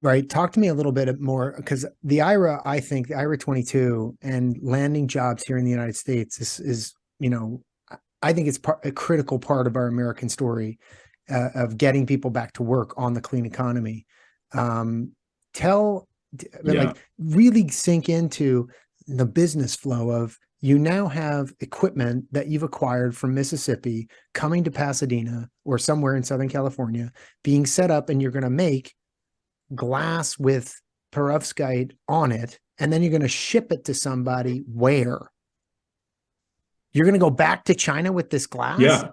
Right. Talk to me a little bit more because the IRA, I think the IRA 22 and landing jobs here in the United States is I think it's a critical part of our American story of getting people back to work on the clean economy. Um, tell, but Yeah. like really sink into the business flow of you now have equipment that you've acquired from Mississippi coming to Pasadena or somewhere in Southern California, being set up, and you're going to make glass with perovskite on it, and then you're going to ship it to somebody where you're going to go back to China with this glass. Yeah.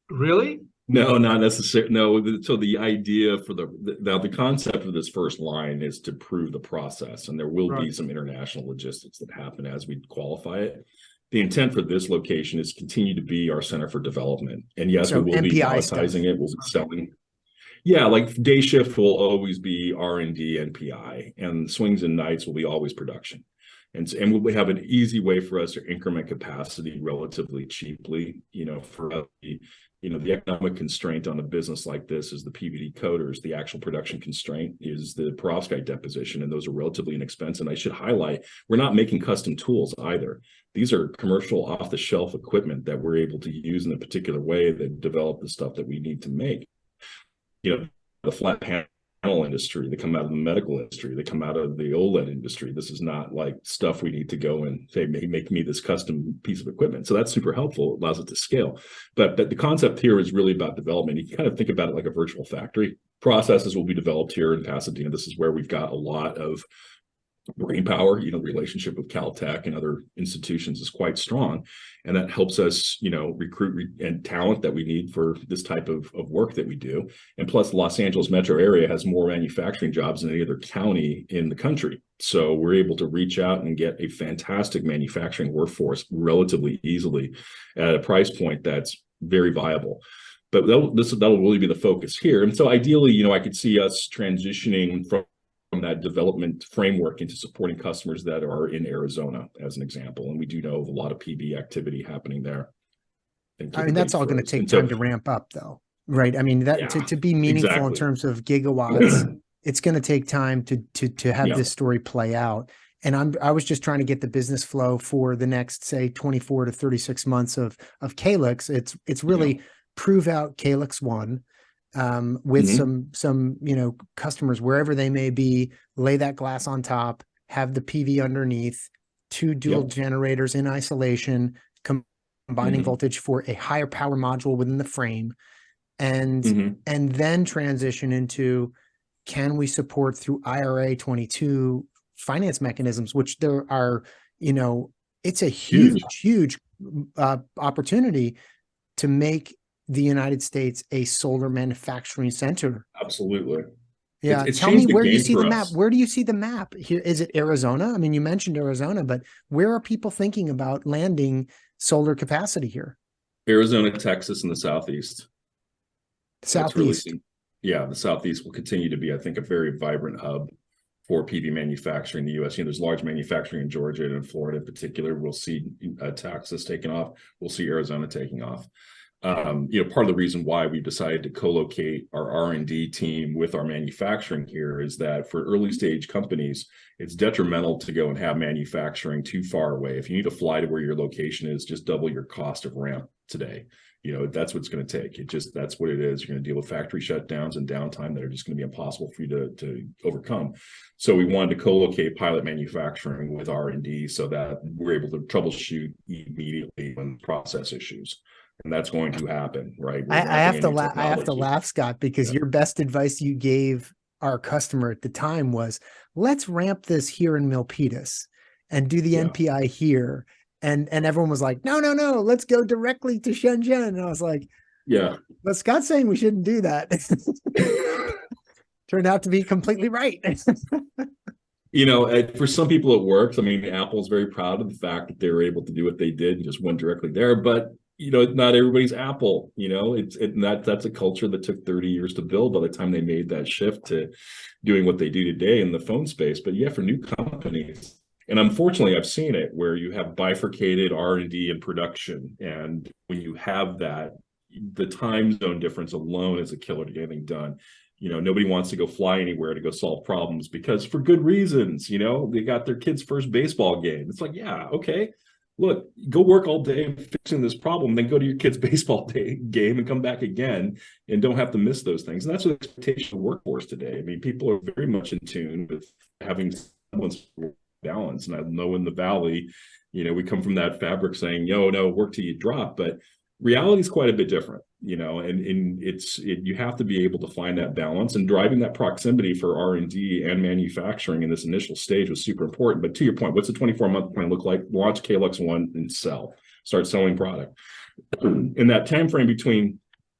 Really? No, not necessarily. No. So the idea for the concept of this first line is to prove the process, and there will Right. be some international logistics that happen as we qualify it. The intent for this location is continue to be our center for development. And yes, we So will be MPI stuff. palletizing it. We'll be selling. Yeah, like day shift will always be R&D and PI, and swings and nights will be always production. And we'll have an easy way for us to increment capacity relatively cheaply. For the economic constraint on a business like this is the PVD coaters. The actual production constraint is the perovskite deposition, and those are relatively inexpensive. And I should highlight, we're not making custom tools either. These are commercial off-the-shelf equipment that we're able to use in a particular way that develop the stuff that we need to make. The flat panel industry, they come out of the medical industry, they come out of the OLED industry. This is not like stuff we need to go and say, make me this custom piece of equipment. So that's super helpful. It allows it to scale. But the concept here is really about development. You can kind of think about it like a virtual factory. Processes will be developed here in Pasadena. This is where we've got a lot of brain power. The relationship with Caltech and other institutions is quite strong, and that helps us recruit and talent that we need for this type of work that we do. And plus, the Los Angeles metro area has more manufacturing jobs than any other county in the country, so we're able to reach out and get a fantastic manufacturing workforce relatively easily at a price point that's very viable. But that'll really be the focus here. And so ideally, I could see us transitioning from that development framework into supporting customers that are in Arizona, as an example. And we do know of a lot of PB activity happening there. I mean, that's all going to take time to ramp up, though, right? I mean, that Yeah, to be meaningful in exactly. terms of gigawatts, it's going to take time to have Yeah. this story play out. And I was just trying to get the business flow for the next, say, 24 to 36 months of Caelux. It's really prove out Caelux 1 with some customers wherever they may be, lay that glass on top, have the PV underneath, two dual generators in isolation, combining voltage for a higher power module within the frame, and then transition into, can we support through IRA 22 finance mechanisms, which there are, it's a huge opportunity to make the United States a solar manufacturing center. Absolutely. Yeah. It's Tell me changed the where you game see the for map. us. Where do you see the map here? Is it Arizona? I mean, you mentioned Arizona, but where are people thinking about landing solar capacity here? Arizona, Texas, and the Southeast. That's really, Southeast. the Southeast will continue to be, I think, a very vibrant hub for PV manufacturing in the U.S. There's large manufacturing in Georgia and in Florida in particular. We'll see Texas taking off. We'll see Arizona taking off. Part of the reason why we decided to co-locate our R&D team with our manufacturing here is that for early stage companies, it's detrimental to go and have manufacturing too far away. If you need to fly to where your location is, just double your cost of ramp today. That's what it's going to take. That's what it is. You're going to deal with factory shutdowns and downtime that are just going to be impossible for you to overcome. So we wanted to co-locate pilot manufacturing with R&D so that we're able to troubleshoot immediately when process issues. And that's going to happen, right? I have to laugh. I have to laugh, Scott, because your best advice you gave our customer at the time was, let's ramp this here in Milpitas and do the NPI here. And everyone was like, no, let's go directly to Shenzhen. And I was like, but Scott's saying we shouldn't do that. Turned out to be completely right. For some people it works. I mean, Apple's very proud of the fact that they were able to do what they did and just went directly there. But not everybody's Apple. That's a culture that took 30 years to build by the time they made that shift to doing what they do today in the phone space. But for new companies, and unfortunately, I've seen it where you have bifurcated R&D and production, and when you have that, the time zone difference alone is a killer to get anything done. Nobody wants to go fly anywhere to go solve problems because for good reasons, they got their kid's first baseball game. It's like, yeah, okay, look, go work all day fixing this problem, then go to your kid's baseball game and come back again and don't have to miss those things. And that's the expectation of workforce today. I mean, people are very much in tune with having balance. And I know in the Valley, we come from that fabric saying, no, work till you drop. But reality is quite a bit different, and you have to be able to find that balance, and driving that proximity for R&D and manufacturing in this initial stage was super important. But to your point, what's a 24-month plan look like? Launch Caelux 1 and start selling product. In that time frame between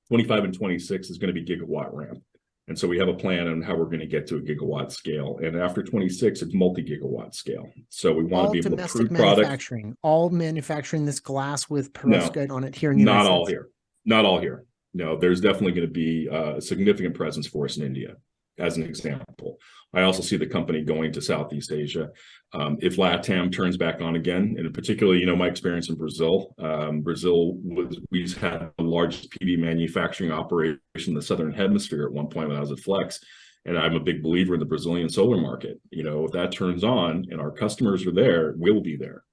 25 and 26 is going to be gigawatt ramp. And so we have a plan on how we're going to get to a gigawatt scale. And after 26, it's multi-gigawatt scale. So we want to be able to prove manufacturing, all manufacturing this glass with perovskite on it here in the United States. Not all here. No, there's definitely going to be a significant presence for us in India, as an example. I also see the company going to Southeast Asia. If LATAM turns back on again, and particularly, my experience in Brazil, we had the largest PV manufacturing operation in the Southern Hemisphere at one point when I was at Flex. And I'm a big believer in the Brazilian solar market. If that turns on and our customers are there, we'll be there.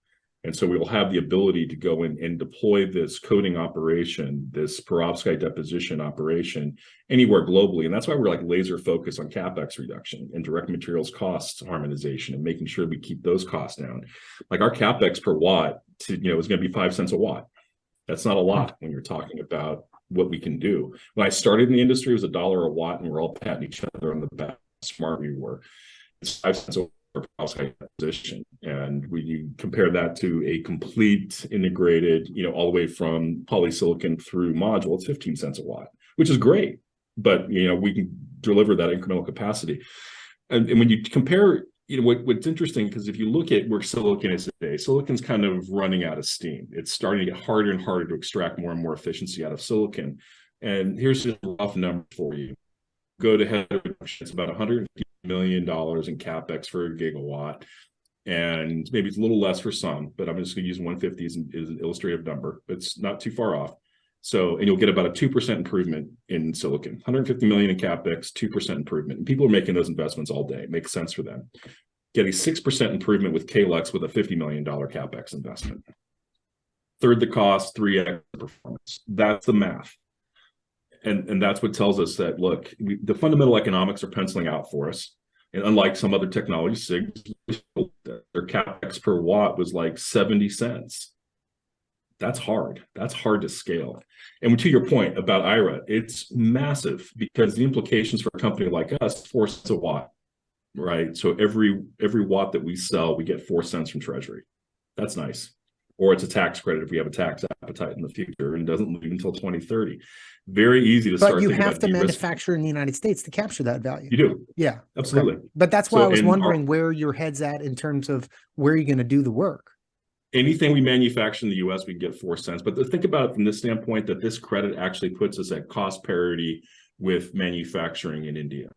And so we will have the ability to go in and deploy this coating operation, this perovskite deposition operation anywhere globally. And that's why we're like laser focused on CapEx reduction and direct materials costs harmonization and making sure we keep those costs down. Like our CapEx per watt is going to be 5 cents a watt. That's not a lot when you're talking about what we can do. When I started in the industry, it was $1 a watt, and we're all patting each other on the back how smart we were. It's 5 cents a watt perovskite deposition, and when you compare that to a complete integrated, all the way from polysilicon through module, it's 15 cents a watt, which is great. But we can deliver that incremental capacity, and when you compare, what's interesting, because if you look at where silicon is today, silicon's kind of running out of steam. It's starting to get harder and harder to extract more and more efficiency out of silicon. And here's just a rough number for you. Go to head reduction, it's about $150 million in CapEx for a gigawatt. And maybe it's a little less for some, but I'm just going to use 150 as an illustrative number. It's not too far off. So, and you'll get about a 2% improvement in silicon, 150 million in CapEx, 2% improvement. And people are making those investments all day. It makes sense for them. Get a 6% improvement with Caelux with a $50 million CapEx investment. Third the cost, 3x the performance. That's the math. And that's what tells us that, look, the fundamental economics are penciling out for us. And unlike some other technologies, their CapEx per watt was like 70 cents. That's hard. That's hard to scale. And to your point about IRA, it's massive because the implications for a company like us, 4 cents a watt, right? So every watt that we sell, we get 4 cents from Treasury. That's nice. Or it's a tax credit if we have a tax appetite in the future, and doesn't leave until 2030. Very easy to start. But you have to manufacture in the United States to capture that value. You do. Yeah, absolutely. Okay. But that's why I was wondering where your head's at in terms of where you're going to do the work. Anything we manufacture in the U.S., we can get 4 cents. But think about it from this standpoint that this credit actually puts us at cost parity with manufacturing in India.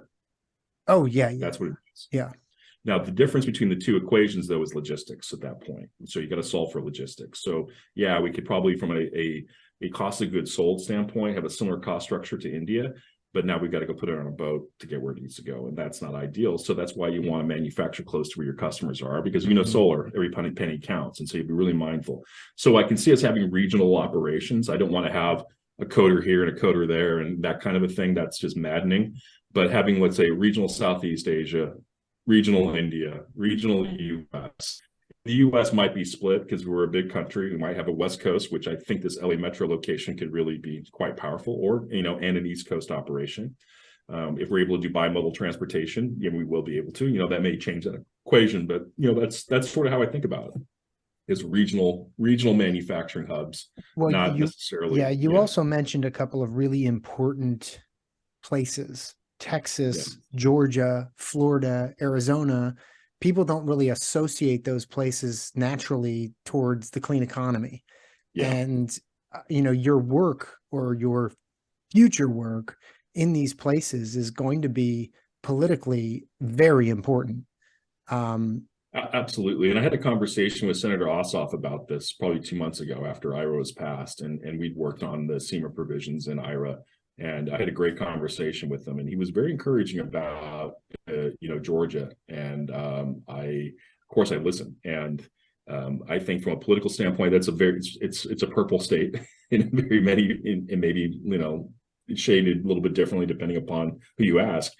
Oh, yeah. That's what it is. Yeah. Now, the difference between the two equations, though, is logistics at that point. So you got to solve for logistics. So, yeah, we could probably, from a cost of goods sold standpoint, have a similar cost structure to India. But now we've got to go put it on a boat to get where it needs to go. And that's not ideal. So that's why you want to manufacture close to where your customers are, because solar, every penny counts. And so you'd be really mindful. So I can see us having regional operations. I don't want to have a coder here and a coder there and that kind of a thing. That's just maddening. But having, let's say, regional Southeast Asia, regional India, regional US. The US might be split because we're a big country. We might have a West Coast, which I think this LA Metro location could really be quite powerful, or, and an East Coast operation. If we're able to do bimodal transportation, we will be able to, that may change that equation, but that's sort of how I think about it, is regional manufacturing hubs, not necessarily. Yeah. You also mentioned a couple of really important places. Texas, Georgia, Florida, Arizona. People don't really associate those places naturally towards the clean economy. Yeah. And, your work or your future work in these places is going to be politically very important. Absolutely. And I had a conversation with Senator Ossoff about this probably 2 months ago after IRA was passed, and we'd worked on the SEMA provisions in IRA And I had a great conversation with him, and he was very encouraging about Georgia. And of course, I listened. And I think from a political standpoint, that's it's a purple state in very many, and maybe shaded a little bit differently depending upon who you ask.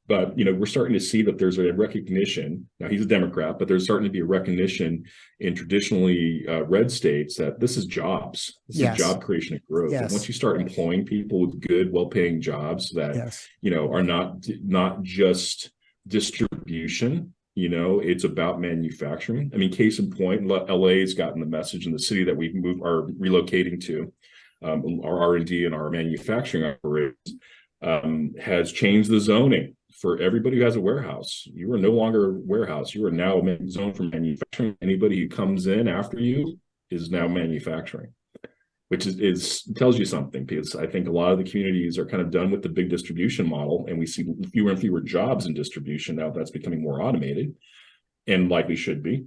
But we're starting to see that there's a recognition. Now he's a Democrat, but there's starting to be a recognition in traditionally red states that this is jobs. This is job creation and growth. And once you start employing people with good, well-paying jobs that are not just distribution. It's about manufacturing. I mean, case in point, LA has gotten the message, in the city that we are relocating to, our R&D and our manufacturing operations has changed the zoning for everybody who has a warehouse. You are no longer a warehouse. You are now zoned for manufacturing. Anybody who comes in after you is now manufacturing, which is tells you something, because I think a lot of the communities are kind of done with the big distribution model, and we see fewer and fewer jobs in distribution. Now that's becoming more automated, and likely should be.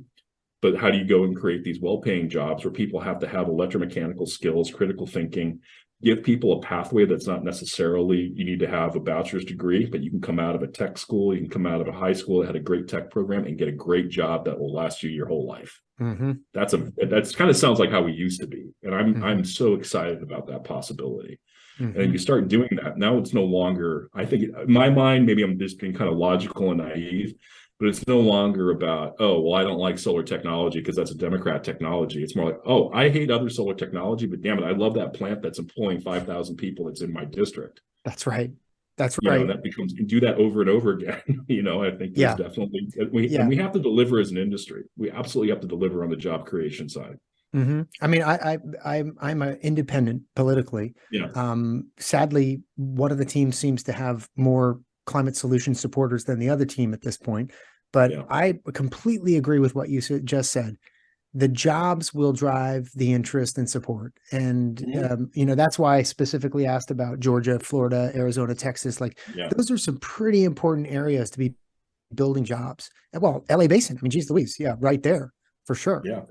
But how do you go and create these well-paying jobs where people have to have electromechanical skills, critical thinking, give people a pathway that's not necessarily you need to have a bachelor's degree, but you can come out of a tech school, you can come out of a high school that had a great tech program and get a great job that will last you your whole life. Mm-hmm. That's kind of sounds like how we used to be. And I'm so excited about that possibility. Mm-hmm. And you start doing that. Now it's no longer, I think in my mind, maybe I'm just being kind of logical and naive, but it's no longer about, oh, well, I don't like solar technology because that's a Democrat technology. It's more like, oh, I hate other solar technology, but damn it, I love that plant that's employing 5,000 people that's in my district. That's right. That's right. That becomes, you do that over and over again. I think there's definitely, and we have to deliver as an industry. We absolutely have to deliver on the job creation side. Mm-hmm. I mean, I'm an independent politically. Yeah. Sadly, one of the teams seems to have more climate solution supporters than the other team at this point. But I completely agree with what you just said. The jobs will drive the interest and support. And, that's why I specifically asked about Georgia, Florida, Arizona, Texas. Those are some pretty important areas to be building jobs. Well, LA Basin, I mean, geez Louise. Yeah, right there for sure. Yeah.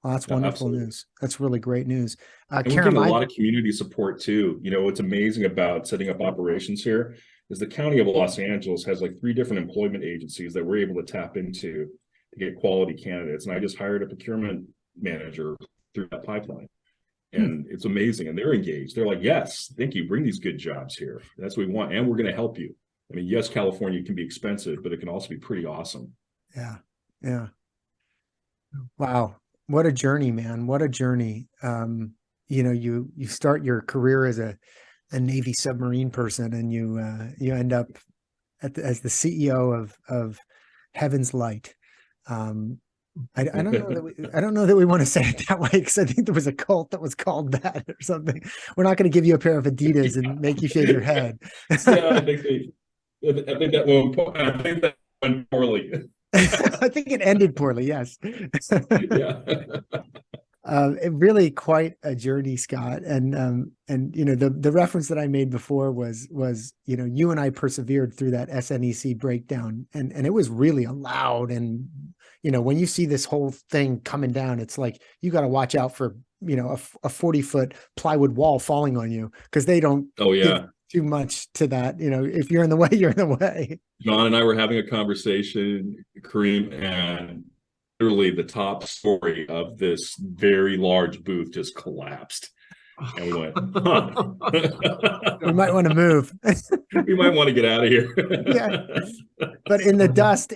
Well, that's wonderful news. That's really great news. And we're getting a lot of community support too. What's amazing about setting up operations here is the County of Los Angeles has like 3 different employment agencies that we're able to tap into to get quality candidates. And I just hired a procurement manager through that pipeline. And it's amazing. And they're engaged. They're like, yes, thank you. Bring these good jobs here. That's what we want. And we're going to help you. I mean, yes, California can be expensive, but it can also be pretty awesome. Yeah. Yeah. Wow. What a journey, man. What a journey. You start your career as a Navy submarine person, and you end up as the CEO of Heaven's Light. I don't know that we want to say it that way, because I think there was a cult that was called that or something. We're not going to give you a pair of Adidas and make you shave your head. Yeah, I think that went poorly. I think it ended poorly. Yes. Yeah. It really quite a journey, Scott. And the reference that I made before was you and I persevered through that SNEC breakdown, and it was really loud. And when you see this whole thing coming down, it's like you got to watch out for a 40-foot plywood wall falling on you, because they don't. Oh yeah. Too much to that. If you're in the way, you're in the way. John and I were having a conversation, Kareem, and literally the top story of this very large booth just collapsed. And we went, huh. We might want to move. We might want to get out of here. Yeah. But in the dust,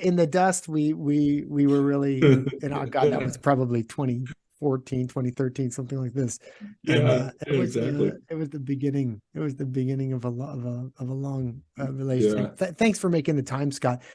we were really, oh God, that was probably 2014, 2013, something like this. Yeah, exactly. It was the beginning. It was the beginning of a long relationship. Thanks for making the time, Scott.